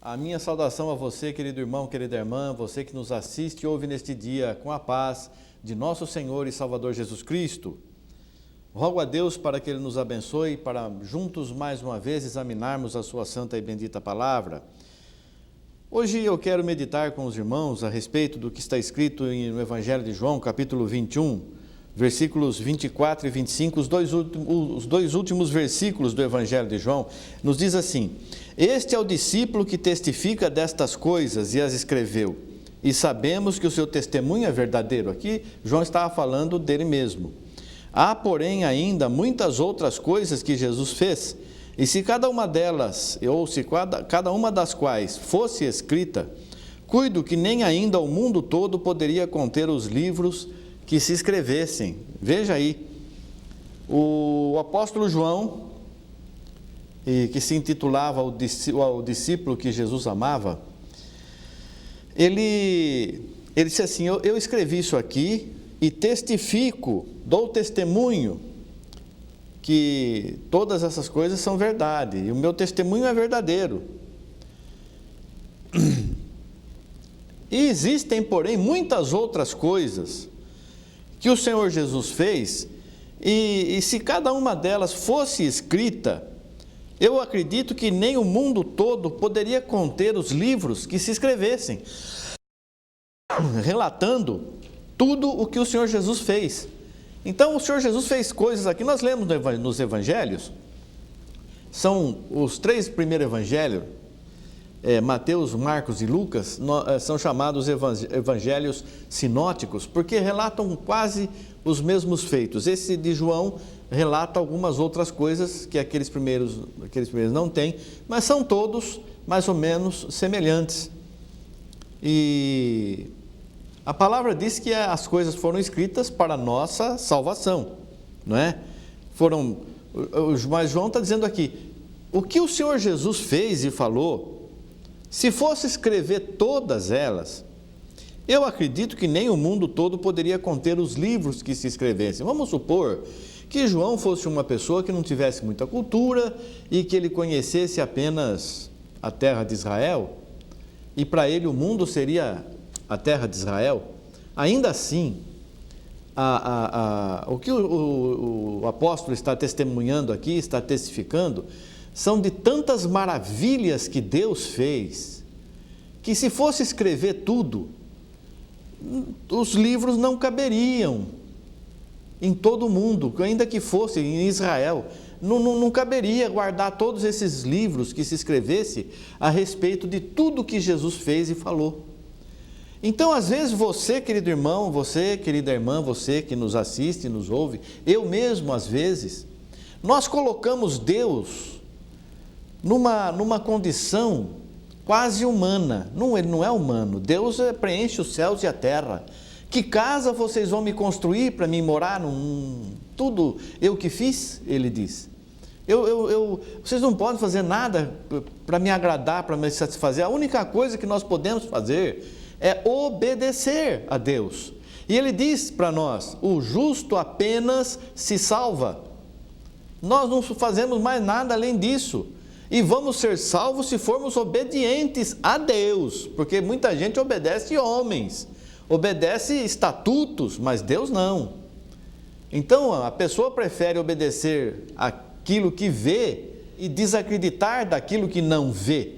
A minha saudação a você, querido irmão, querida irmã, você que nos assiste e ouve neste dia, com a paz de nosso Senhor e Salvador Jesus Cristo. Rogo a Deus para que Ele nos abençoe, para juntos mais uma vez examinarmos a sua santa e bendita palavra. Hoje eu quero meditar com os irmãos a respeito do que está escrito no Evangelho de João, capítulo 21, versículos 24 e 25, os dois últimos versículos do Evangelho de João, nos diz assim: Este é o discípulo que testifica destas coisas e as escreveu, e sabemos que o seu testemunho é verdadeiro. Aqui João estava falando dele mesmo. Há, porém, ainda muitas outras coisas que Jesus fez, e se cada uma delas, ou se cada uma das quais fosse escrita, cuido que nem ainda o mundo todo poderia conter os livros que se escrevessem. Veja aí, o apóstolo João, que se intitulava o discípulo que Jesus amava, ele disse assim: eu escrevi isso aqui e testifico, dou testemunho que todas essas coisas são verdade, e o meu testemunho é verdadeiro. E existem, porém, muitas outras coisas que o Senhor Jesus fez, e se cada uma delas fosse escrita, eu acredito que nem o mundo todo poderia conter os livros que se escrevessem, relatando tudo o que o Senhor Jesus fez. Então, o Senhor Jesus fez coisas aqui, nós lemos nos evangelhos, são os três primeiros evangelhos, Mateus, Marcos e Lucas, são chamados evangelhos sinóticos, porque relatam quase os mesmos feitos. Esse de João relata algumas outras coisas que aqueles primeiros não têm, mas são todos mais ou menos semelhantes. E a palavra diz que as coisas foram escritas para a nossa salvação, não é? Mas João está dizendo aqui, o que o Senhor Jesus fez e falou, se fosse escrever todas elas, eu acredito que nem o mundo todo poderia conter os livros que se escrevessem. Vamos supor que João fosse uma pessoa que não tivesse muita cultura e que ele conhecesse apenas a terra de Israel, e para ele o mundo seria a terra de Israel. Ainda assim, o que o apóstolo está testemunhando aqui, está testificando, são de tantas maravilhas que Deus fez, que se fosse escrever tudo, os livros não caberiam em todo o mundo, ainda que fosse em Israel, não caberia guardar todos esses livros que se escrevesse a respeito de tudo que Jesus fez e falou. Então, às vezes, você, querido irmão, você, querida irmã, você que nos assiste, nos ouve, eu mesmo, às vezes, nós colocamos Deus numa condição quase humana. Não, ele não é humano. Deus preenche os céus e a terra. Que casa vocês vão me construir para mim morar? Tudo eu que fiz, ele diz. Vocês não podem fazer nada para me agradar, para me satisfazer. A única coisa que nós podemos fazer é obedecer a Deus. E ele diz para nós, o justo apenas se salva. Nós não fazemos mais nada além disso. E vamos ser salvos se formos obedientes a Deus, porque muita gente obedece homens, obedece estatutos, mas Deus não. Então a pessoa prefere obedecer aquilo que vê e desacreditar daquilo que não vê.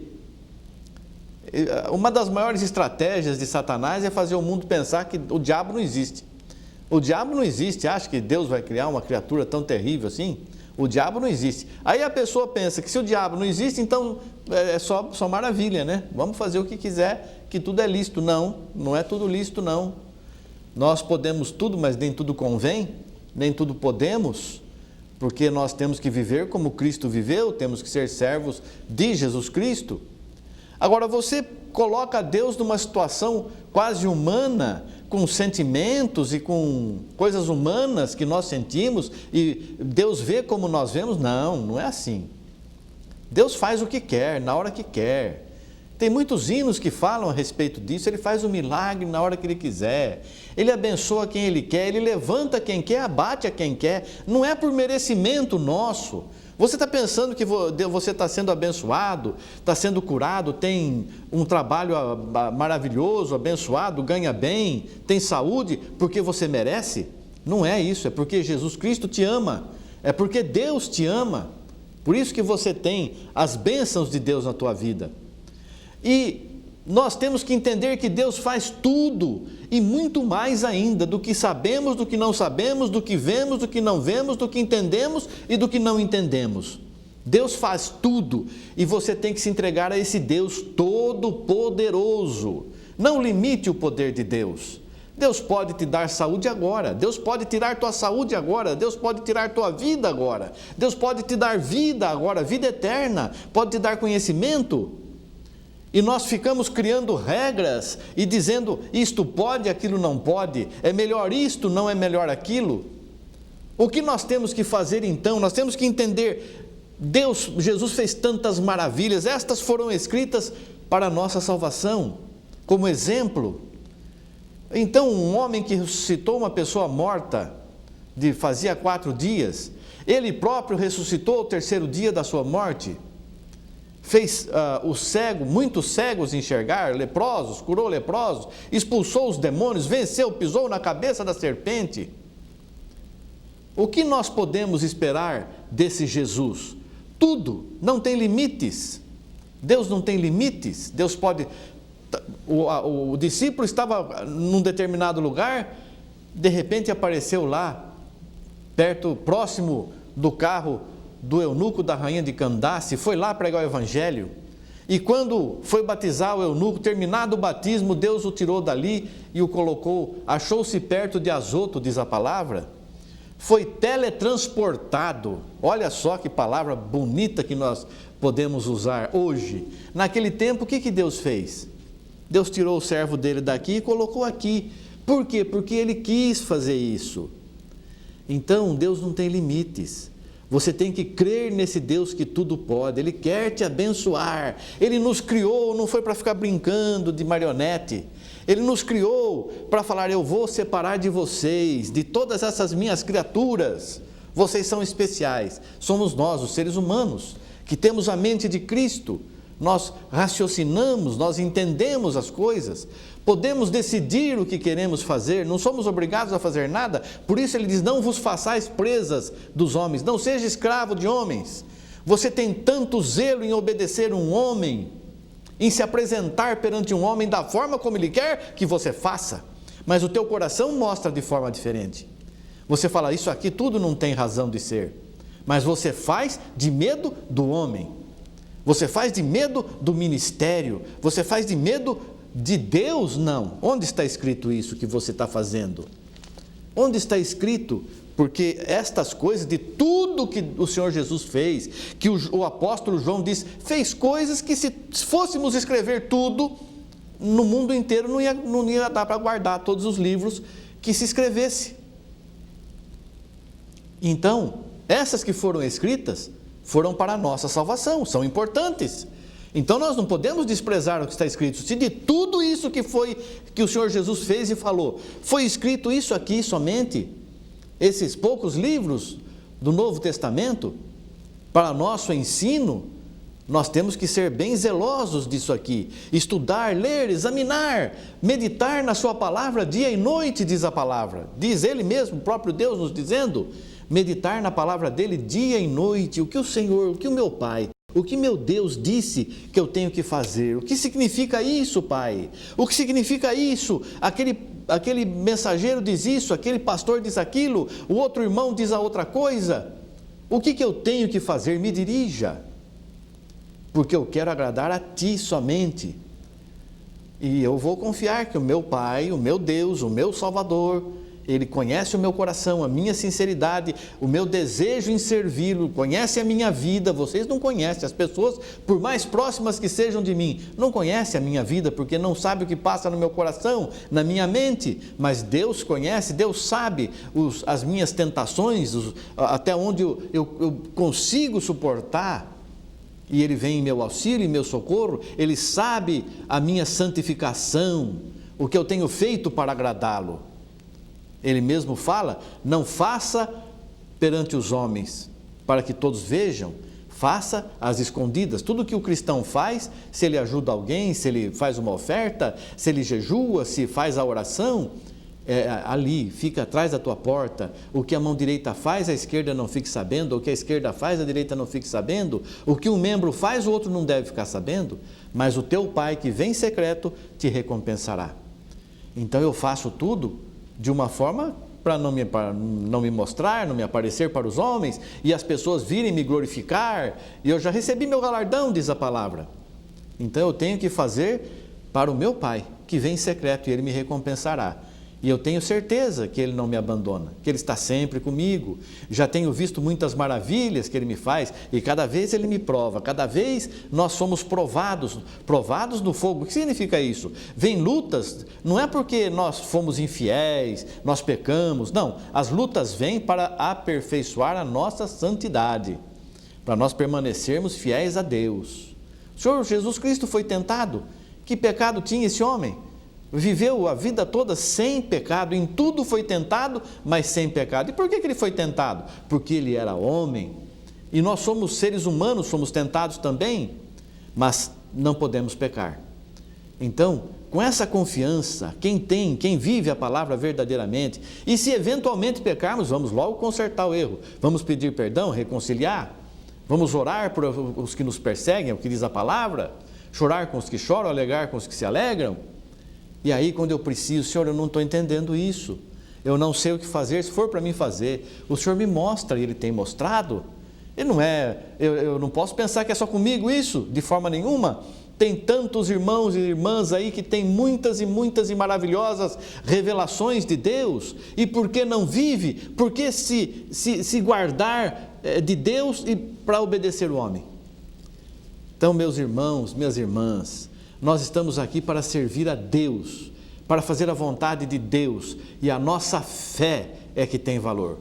Uma das maiores estratégias de Satanás é fazer o mundo pensar que o diabo não existe. O diabo não existe. Acha que Deus vai criar uma criatura tão terrível assim? O diabo não existe. Aí a pessoa pensa que se o diabo não existe, então é só maravilha, né? Vamos fazer o que quiser, que tudo é lícito. Não, não é tudo lícito, não. Nós podemos tudo, mas nem tudo convém, nem tudo podemos, porque nós temos que viver como Cristo viveu, temos que ser servos de Jesus Cristo. Agora, você coloca Deus numa situação quase humana, com sentimentos e com coisas humanas que nós sentimos, e Deus vê como nós vemos? Não, não é assim. Deus faz o que quer, na hora que quer. Tem muitos hinos que falam a respeito disso. Ele faz o milagre na hora que Ele quiser. Ele abençoa quem Ele quer, Ele levanta quem quer, abate a quem quer. Não é por merecimento nosso, Você está pensando que você está sendo abençoado, está sendo curado, tem um trabalho maravilhoso, abençoado, ganha bem, tem saúde, porque você merece? Não é isso, é porque Jesus Cristo te ama, é porque Deus te ama. Por isso que você tem as bênçãos de Deus na tua vida. E nós temos que entender que Deus faz tudo e muito mais ainda do que sabemos, do que não sabemos, do que vemos, do que não vemos, do que entendemos e do que não entendemos. Deus faz tudo e você tem que se entregar a esse Deus todo-poderoso. Não limite o poder de Deus. Deus pode te dar saúde agora, Deus pode tirar tua saúde agora, Deus pode tirar tua vida agora, Deus pode te dar vida agora, vida eterna, pode te dar conhecimento. E nós ficamos criando regras e dizendo isto pode, aquilo não pode, é melhor isto, não é melhor aquilo. O que nós temos que fazer então? Nós temos que entender, Jesus fez tantas maravilhas, estas foram escritas para a nossa salvação, como exemplo. Então um homem que ressuscitou uma pessoa morta, fazia 4 dias, ele próprio ressuscitou ao 3º dia da sua morte, fez muitos cegos enxergar, leprosos, curou leprosos, expulsou os demônios, venceu, pisou na cabeça da serpente. O que nós podemos esperar desse Jesus? Tudo, não tem limites. Deus não tem limites. Deus pode... O discípulo estava num determinado lugar, de repente apareceu lá, próximo do carro do eunuco da rainha de Candace, foi lá pregar o evangelho, e quando foi batizar o eunuco, terminado o batismo, Deus o tirou dali e o colocou, achou-se perto de Azoto, diz a palavra, foi teletransportado. Olha só que palavra bonita que nós podemos usar hoje. Naquele tempo, o que Deus fez? Deus tirou o servo dele daqui e colocou aqui. Por quê? Porque ele quis fazer isso. Então, Deus não tem limites. Você tem que crer nesse Deus que tudo pode. Ele quer te abençoar. Ele nos criou, não foi para ficar brincando de marionete. Ele nos criou para falar, eu vou separar de vocês, de todas essas minhas criaturas. Vocês são especiais. Somos nós, os seres humanos, que temos a mente de Cristo. Nós raciocinamos, nós entendemos as coisas, podemos decidir o que queremos fazer, não somos obrigados a fazer nada. Por isso ele diz, não vos façais presas dos homens, não seja escravo de homens. Você tem tanto zelo em obedecer um homem, em se apresentar perante um homem da forma como ele quer que você faça, mas o teu coração mostra de forma diferente. Você fala, isso aqui tudo não tem razão de ser, mas você faz de medo do homem. Você faz de medo do ministério, você faz de medo de Deus? Não. Onde está escrito isso que você está fazendo? Onde está escrito? Porque estas coisas, de tudo que o Senhor Jesus fez, que o apóstolo João diz, fez coisas que se fôssemos escrever tudo, no mundo inteiro não ia dar para guardar todos os livros que se escrevesse. Então, essas que foram escritas, foram para a nossa salvação, são importantes. Então nós não podemos desprezar o que está escrito. Se de tudo isso que o Senhor Jesus fez e falou, foi escrito isso aqui somente, esses poucos livros do Novo Testamento, para nosso ensino, nós temos que ser bem zelosos disso aqui. Estudar, ler, examinar, meditar na sua palavra dia e noite, diz a palavra. Diz Ele mesmo, o próprio Deus nos dizendo, meditar na palavra dele dia e noite, o que o Senhor, o que o meu Pai, o que meu Deus disse que eu tenho que fazer. O que significa isso, Pai? O que significa isso? Aquele mensageiro diz isso, aquele pastor diz aquilo, o outro irmão diz a outra coisa. O que eu tenho que fazer? Me dirija, porque eu quero agradar a Ti somente. E eu vou confiar que o meu Pai, o meu Deus, o meu Salvador, Ele conhece o meu coração, a minha sinceridade, o meu desejo em servi-lo, conhece a minha vida. Vocês não conhecem, as pessoas, por mais próximas que sejam de mim, não conhecem a minha vida, porque não sabem o que passa no meu coração, na minha mente, mas Deus conhece, Deus sabe as minhas tentações, até onde eu consigo suportar, e Ele vem em meu auxílio, em meu socorro. Ele sabe a minha santificação, o que eu tenho feito para agradá-lo. Ele mesmo fala, não faça perante os homens para que todos vejam, faça às escondidas. Tudo que o cristão faz, se ele ajuda alguém, se ele faz uma oferta, se ele jejua, se faz a oração, ali, fica atrás da tua porta. O que a mão direita faz, a esquerda não fique sabendo. O que a esquerda faz, a direita não fique sabendo. O que um membro faz, o outro não deve ficar sabendo. Mas o teu Pai que vem em secreto te recompensará. Então eu faço tudo de uma forma para não me mostrar, não me aparecer para os homens, e as pessoas virem me glorificar, e eu já recebi meu galardão, diz a palavra. Então eu tenho que fazer para o meu Pai, que vem em secreto, e Ele me recompensará. E eu tenho certeza que Ele não me abandona, que Ele está sempre comigo. Já tenho visto muitas maravilhas que Ele me faz, e cada vez Ele me prova, cada vez nós somos provados no fogo. O que significa isso? Vem lutas, não é porque nós fomos infiéis, nós pecamos, não. As lutas vêm para aperfeiçoar a nossa santidade, para nós permanecermos fiéis a Deus. O Senhor Jesus Cristo foi tentado. Que pecado tinha esse homem? Viveu a vida toda sem pecado, em tudo foi tentado, mas sem pecado. E por que ele foi tentado? Porque ele era homem. E nós somos seres humanos, somos tentados também, mas não podemos pecar. Então, com essa confiança, quem vive a palavra verdadeiramente, e se eventualmente pecarmos, vamos logo consertar o erro, vamos pedir perdão, reconciliar, vamos orar por os que nos perseguem, é o que diz a palavra, chorar com os que choram, alegrar com os que se alegram. E aí, quando eu preciso, Senhor, eu não estou entendendo isso, eu não sei o que fazer, se for para mim fazer, o Senhor me mostra, e Ele tem mostrado. E não eu não posso pensar que é só comigo isso, de forma nenhuma. Tem tantos irmãos e irmãs aí que têm muitas e muitas e maravilhosas revelações de Deus. E por que não vive? Por que se guardar de Deus e para obedecer o homem? Então, meus irmãos, minhas irmãs, nós estamos aqui para servir a Deus, para fazer a vontade de Deus, e a nossa fé é que tem valor.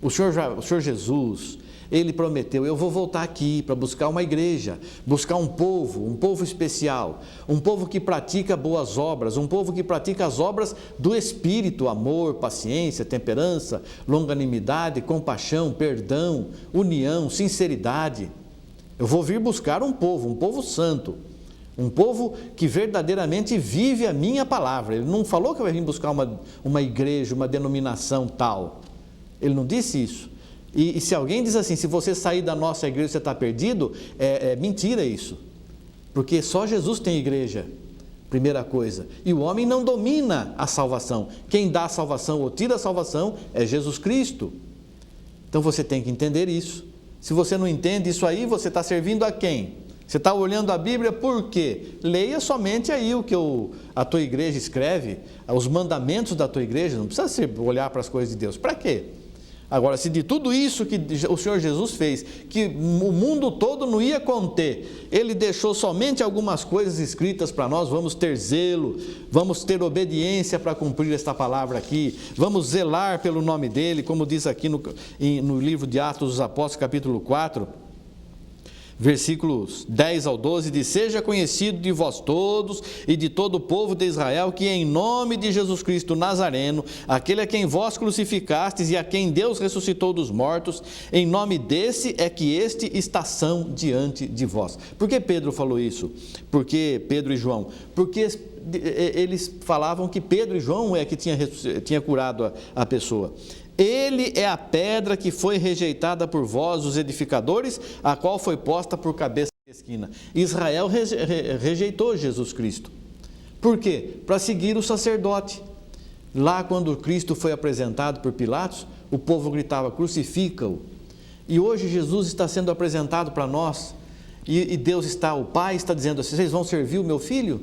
O Senhor Jesus, Ele prometeu, eu vou voltar aqui para buscar uma igreja, buscar um povo especial, um povo que pratica boas obras, um povo que pratica as obras do Espírito, amor, paciência, temperança, longanimidade, compaixão, perdão, união, sinceridade. Eu vou vir buscar um povo santo, um povo que verdadeiramente vive a minha palavra. Ele não falou que vai vir buscar uma igreja, uma denominação tal. Ele não disse isso. E se alguém diz assim, se você sair da nossa igreja você está perdido, é mentira isso. Porque só Jesus tem igreja, primeira coisa. E o homem não domina a salvação. Quem dá a salvação ou tira a salvação é Jesus Cristo. Então você tem que entender isso. Se você não entende isso aí, você está servindo a quem? Você está olhando a Bíblia por quê? Leia somente aí o que a tua igreja escreve, os mandamentos da tua igreja, não precisa olhar para as coisas de Deus. Para quê? Agora, se de tudo isso que o Senhor Jesus fez, que o mundo todo não ia conter, Ele deixou somente algumas coisas escritas para nós, vamos ter zelo, vamos ter obediência para cumprir esta palavra aqui, vamos zelar pelo nome dEle, como diz aqui no livro de Atos dos Apóstolos, capítulo 4, versículos 10 ao 12, diz: seja conhecido de vós todos e de todo o povo de Israel, que em nome de Jesus Cristo Nazareno, aquele a quem vós crucificastes e a quem Deus ressuscitou dos mortos, em nome desse é que este está são diante de vós. Por que Pedro falou isso? Porque Pedro e João? Porque eles falavam que Pedro e João é que tinha curado a pessoa. Ele é a pedra que foi rejeitada por vós, os edificadores, a qual foi posta por cabeça de esquina. Israel rejeitou Jesus Cristo. Por quê? Para seguir o sacerdote. Lá, quando Cristo foi apresentado por Pilatos, o povo gritava: crucifica-o. E hoje Jesus está sendo apresentado para nós, e Deus o Pai está dizendo assim: vocês vão servir o meu filho?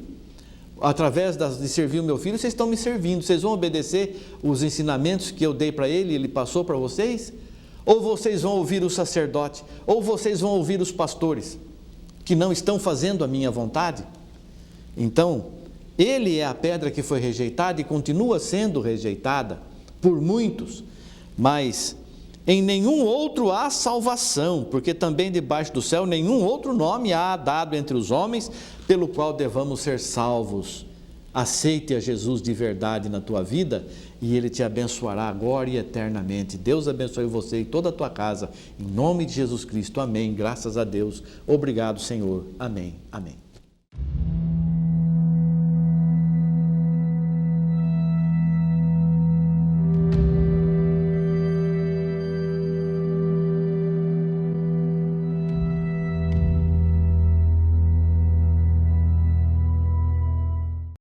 Através de servir o meu filho, vocês estão me servindo. Vocês vão obedecer os ensinamentos que eu dei para ele, ele passou para vocês? Ou vocês vão ouvir o sacerdote? Ou vocês vão ouvir os pastores, que não estão fazendo a minha vontade? Então, ele é a pedra que foi rejeitada e continua sendo rejeitada por muitos, mas em nenhum outro há salvação, porque também debaixo do céu nenhum outro nome há dado entre os homens, pelo qual devamos ser salvos. aceite a Jesus de verdade na tua vida e Ele te abençoará agora e eternamente. Deus abençoe você e toda a tua casa, em nome de Jesus Cristo. Amém. Graças a Deus. Obrigado, Senhor. Amém. Amém.